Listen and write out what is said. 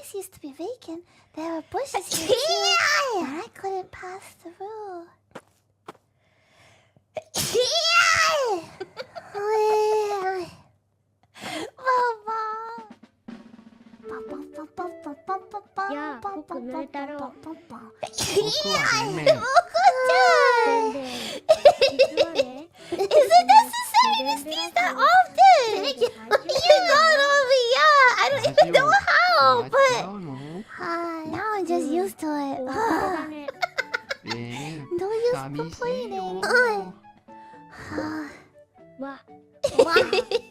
place used to be vacant. There were bushes here too, and I couldn't pass through. 야, 보크 놀다로. Is it necessary to sneeze that often? You got over, yeah. I don't even know how, but now I'm just used to it. No use complaining. 와. Wow.